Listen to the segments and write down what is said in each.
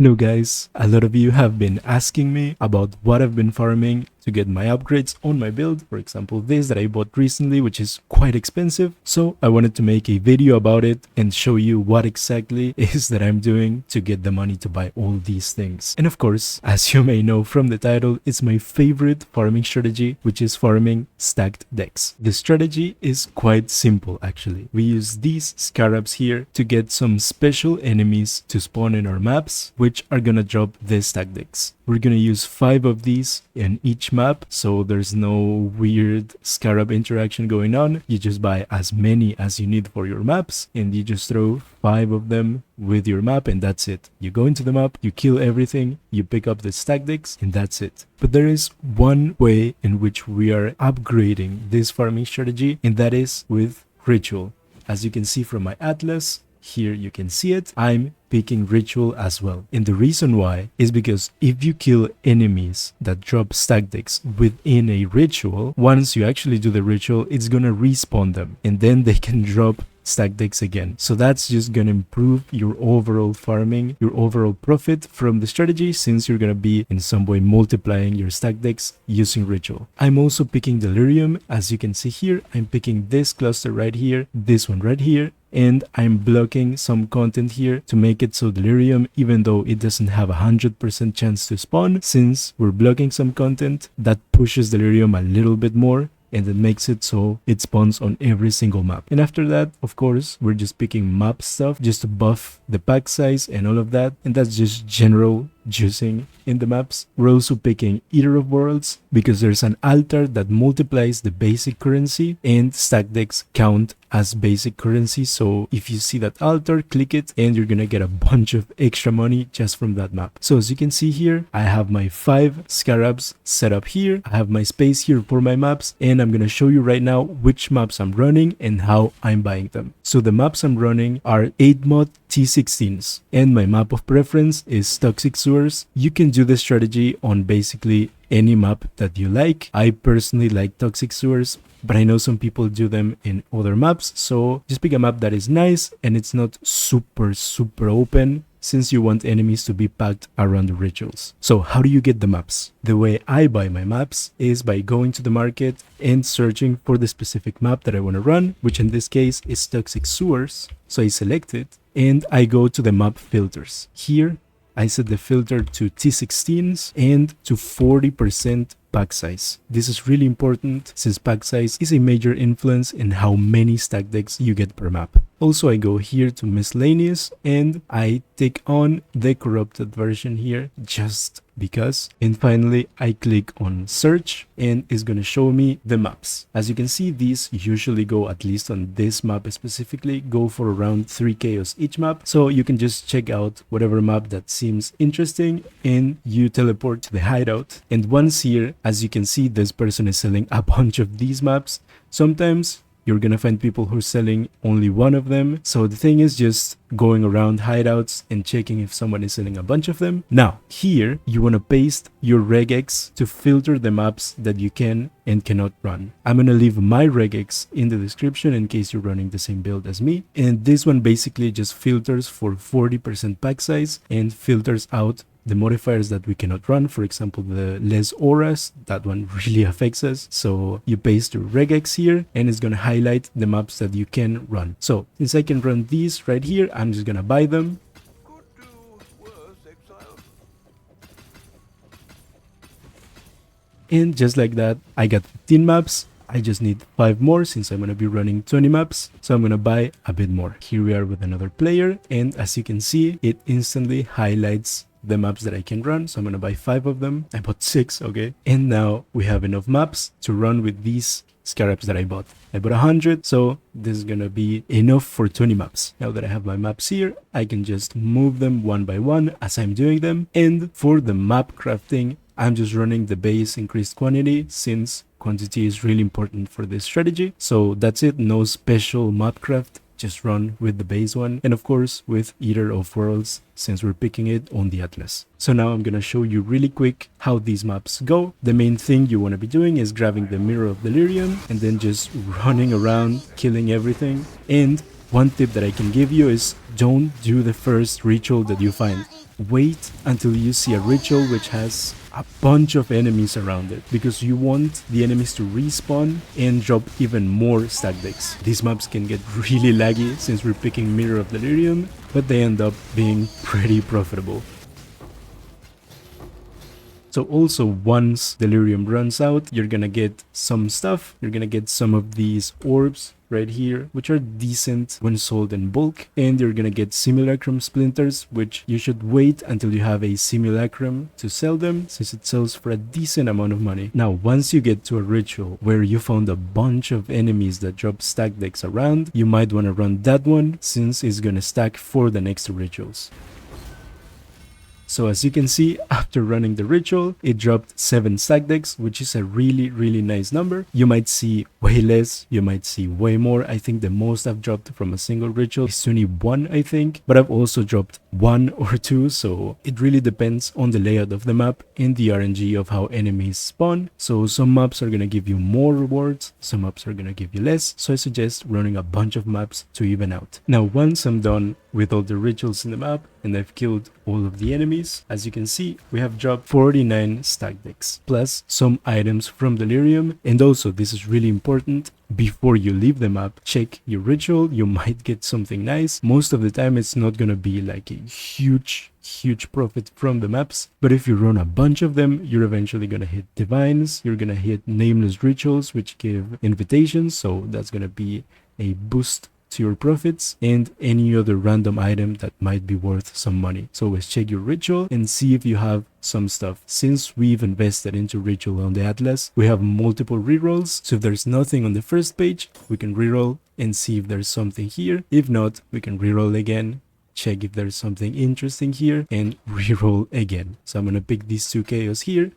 Hello guys, a lot of you have been asking me about what I've been farming to get my upgrades on my build. For example, this that I bought recently, which is quite expensive. So I wanted to make a video about it and show you what exactly is that I'm doing to get the money to buy all these things. And of course, as you may know from the title, it's my favorite farming strategy, which is farming stacked decks. The strategy is quite simple actually. We use these scarabs here to get some special enemies to spawn in our maps, which are gonna drop the stacked decks. We're gonna use 5 of these in each map, so there's no weird scarab interaction going on. You just buy as many as you need for your maps and you just throw 5 of them with your map, and that's it. You go into the map, you kill everything, you pick up the stack decks, and that's it. But there is one way in which we are upgrading this farming strategy, and that is with ritual. As you can see from my atlas, here you can see it, I'm picking ritual as well. And the reason why is because if you kill enemies that drop stack decks within a ritual, once you actually do the ritual, it's gonna respawn them and then they can drop stack decks again. So that's just gonna improve your overall farming, your overall profit from the strategy, since you're gonna be in some way multiplying your stack decks using ritual. I'm also picking delirium. As you can see here, I'm picking this cluster right here, this one right here, and I'm blocking some content here to make it so delirium, even though it doesn't have 100% chance to spawn, since we're blocking some content that pushes delirium a little bit more, and it makes it so it spawns on every single map. And after that, of course, we're just picking map stuff just to buff the pack size and all of that, and that's just general juicing in the maps. We're also picking Eater of Worlds because there's an altar that multiplies the basic currency and stack decks count as basic currency. So if you see that altar, click it and you're gonna get a bunch of extra money just from that map. So as you can see here, I have my 5 scarabs set up here. I have my space here for my maps, and I'm gonna show you right now which maps I'm running and how I'm buying them. So the maps I'm running are 8-mod T16s, and my map of preference is Toxic Sewers. You can do this strategy on basically any map that you like. I personally like Toxic Sewers, but I know some people do them in other maps, so just pick a map that is nice and it's not super open, since you want enemies to be packed around the rituals. So how do you get the maps? The way I buy my maps is by going to the market and searching for the specific map that I want to run, which in this case is Toxic Sewers. So I select it and I go to the map filters. Here I set the filter to T16s and to 40% pack size. This is really important since pack size is a major influence in how many stack decks you get per map. Also, I go here to miscellaneous and I take on the corrupted version here just because. And finally, I click on search and it's going to show me the maps. As you can see, these usually go, at least on this map specifically, go for around 3 chaos each map. So you can just check out whatever map that seems interesting and you teleport to the hideout. And once here, as you can see, this person is selling a bunch of these maps. Sometimes you're gonna find people who are selling only one of them. So the thing is just going around hideouts and checking if someone is selling a bunch of them. Now, here you wanna paste your regex to filter the maps that you can and cannot run. I'm gonna leave my regex in the description in case you're running the same build as me. And this one basically just filters for 40% pack size and filters out the modifiers that we cannot run. For example, the less auras, that one really affects us. So you paste your regex here and it's gonna highlight the maps that you can run. So since I can run these right here, I'm just gonna buy them. And just like that, I got 15 maps. I just need 5 more since I'm gonna be running 20 maps. So I'm gonna buy a bit more. Here we are with another player. And as you can see, it instantly highlights the maps that I can run. So I'm gonna buy 5 of them. I bought 6, okay? And now we have enough maps to run with these scarabs that I bought. I bought 100, so this is gonna be enough for 20 maps. Now that I have my maps here, I can just move them one by one as I'm doing them. And for the map crafting, I'm just running the base increased quantity, since quantity is really important for this strategy. So that's it, no special map craft. Just run with the base one, and of course with Eater of Worlds, since we're picking it on the atlas. So now I'm gonna show you really quick how these maps go. The main thing you want to be doing is grabbing the Mirror of Delirium and then just running around killing everything. And one tip that I can give you is don't do the first ritual that you find. wait until you see a ritual which has a bunch of enemies around it, because you want the enemies to respawn and drop even more stack decks. These maps can get really laggy since we're picking Mirror of Delirium, but they end up being pretty profitable. So also once Delirium runs out, you're gonna get some stuff. You're gonna get some of these orbs right here, which are decent when sold in bulk, and you're gonna get simulacrum splinters, which you should wait until you have a simulacrum to sell them, since it sells for a decent amount of money. Now once you get to a ritual where you found a bunch of enemies that drop stack decks around, you might want to run that one since it's gonna stack for the next rituals. So as you can see, after running the ritual, it dropped 7 stack decks, which is a really nice number. You might see way less, you might see way more. I think the most I've dropped from a single ritual is 21, I think. But I've also dropped 1 or 2, so it really depends on the layout of the map and the RNG of how enemies spawn. So some maps are gonna give you more rewards, some maps are gonna give you less. So I suggest running a bunch of maps to even out. Now once I'm done with all the rituals in the map and I've killed all of the enemies, as you can see, we have dropped 49 stack decks, plus some items from Delirium. And also, this is really important, before you leave the map, check your ritual. You might get something nice. Most of the time it's not gonna be like a huge profit from the maps, but if you run a bunch of them, you're eventually gonna hit divines, you're gonna hit nameless rituals which give invitations, so that's gonna be a boost to your profits, and any other random item that might be worth some money. So always check your ritual and see if you have some stuff. Since we've invested into ritual on the Atlas, we have multiple rerolls, so if there's nothing on the first page, we can reroll and see if there's something here. If not, we can reroll again, check if there's something interesting here, and reroll again. So I'm gonna pick these 2 chaos here,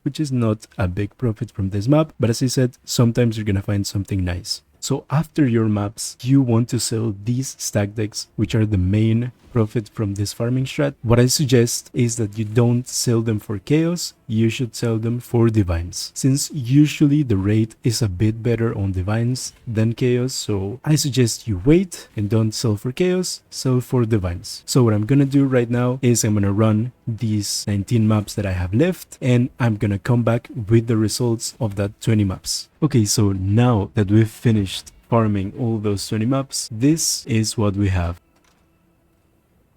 which is not a big profit from this map, but as I said, sometimes you're gonna find something nice. So after your maps, you want to sell these stack decks, which are the main profit from this farming strat. What I suggest is that you don't sell them for chaos, you should sell them for divines, since usually the rate is a bit better on divines than chaos. So I suggest you wait and don't sell for chaos, sell for divines. So what I'm gonna do right now is I'm gonna run these 19 maps that I have left, and I'm gonna come back with the results of that 20 maps. Okay, so now that we've finished farming all those 20 maps, this is what we have.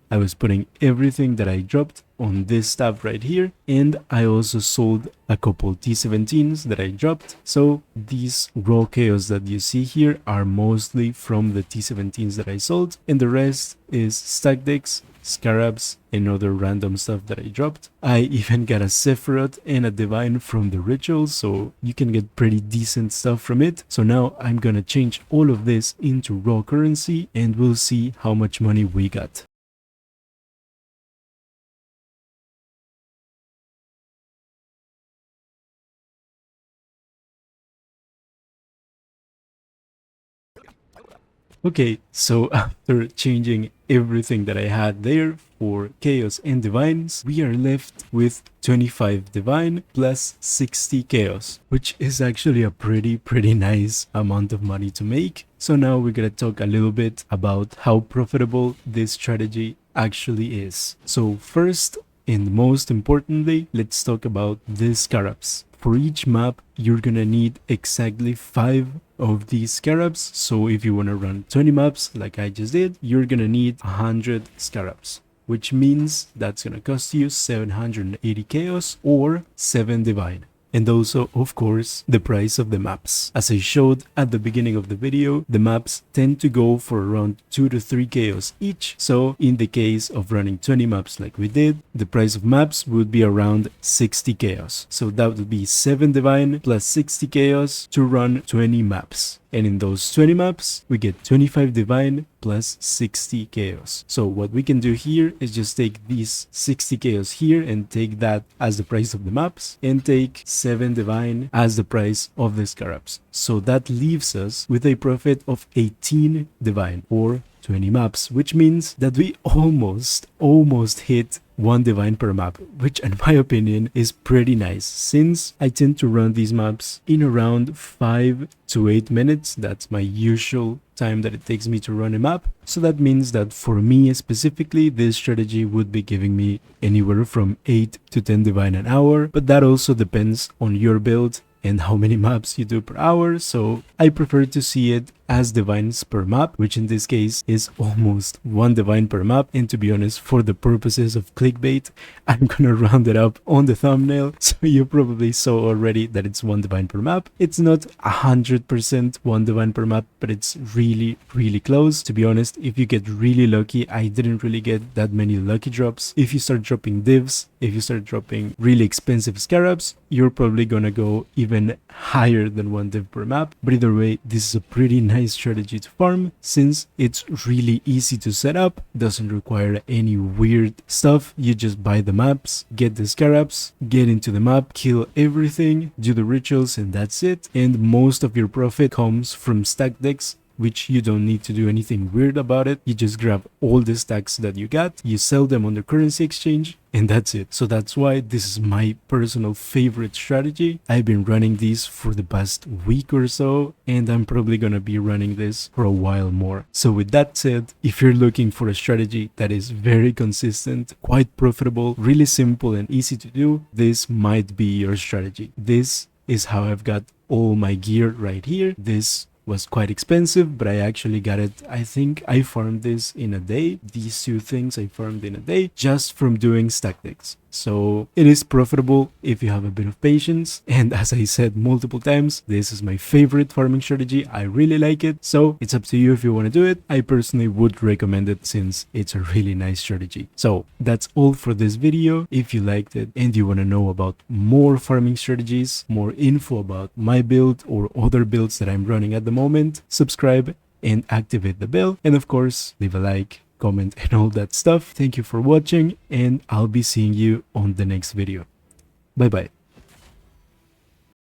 I was putting everything that I dropped on this tab right here, and I also sold a couple T17s that I dropped. So these raw chaos that you see here are mostly from the T17s that I sold, and the rest is stack decks, scarabs, and other random stuff that I dropped. I even got a Sephiroth and a divine from the rituals, so you can get pretty decent stuff from it. So now I'm gonna change all of this into raw currency, and we'll see how much money we got. Okay, so after changing everything that I had there for chaos and divines, we are left with 25 divine plus 60 chaos, which is actually a pretty nice amount of money to make. So now we're gonna talk a little bit about how profitable this strategy actually is. So first and most importantly, let's talk about the scarabs. For each map, you're gonna need exactly 5 of these scarabs. So if you want to run 20 maps like I just did, you're gonna need 100 scarabs, which means that's gonna cost you 780 chaos or 7 divine. And also, of course, the price of the maps. As I showed at the beginning of the video, the maps tend to go for around 2 to 3 chaos each. So in the case of running 20 maps like we did, the price of maps would be around 60 chaos. So that would be 7 divine plus 60 chaos to run 20 maps. And in those 20 maps, we get 25 divine plus 60 chaos. So what we can do here is just take these 60 chaos here and take that as the price of the maps, and take 7 divine as the price of the scarabs. So that leaves us with a profit of 18 divine or to any maps, which means that we almost hit 1 divine per map, which in my opinion is pretty nice, since I tend to run these maps in around 5 to 8 minutes. That's my usual time that it takes me to run a map. So that means that for me specifically, this strategy would be giving me anywhere from 8 to 10 divine an hour, but that also depends on your build and how many maps you do per hour. So I prefer to see it as divines per map, which in this case is almost 1 divine per map. And to be honest, for the purposes of clickbait, I'm gonna round it up on the thumbnail, so you probably saw already that it's 1 divine per map. It's not 100% 1 divine per map, but it's really close. To be honest, if you get really lucky, I didn't really get that many lucky drops. If you start dropping divs, if you start dropping really expensive scarabs, you're probably gonna go even higher than 1 div per map. But either way, this is a pretty nice strategy to farm, since it's really easy to set up, doesn't require any weird stuff. You just buy the maps, get the scarabs, get into the map, kill everything, do the rituals, and that's it. And most of your profit comes from stack decks, which you don't need to do anything weird about it. You just grab all the stacks that you got, you sell them on the currency exchange, and that's it. So that's why this is my personal favorite strategy. I've been running these for the past week or so, and I'm probably gonna be running this for a while more. So with that said, if you're looking for a strategy that is very consistent, quite profitable, really simple and easy to do, this might be your strategy. This is how I've got all my gear right here. This was quite expensive, but I actually got it. I think I farmed this in a day. These 2 things I farmed in a day just from doing stack decks. So it is profitable if you have a bit of patience. And as I said multiple times, this is my favorite farming strategy. I really like it. So it's up to you if you want to do it. I personally would recommend it, since it's a really nice strategy. So that's all for this video. If you liked it and you want to know about more farming strategies, more info about my build or other builds that I'm running at the moment, subscribe and activate the bell. And of course, leave a like, comment, and all that stuff. Thank you for watching, and I'll be seeing you on the next video. Bye bye.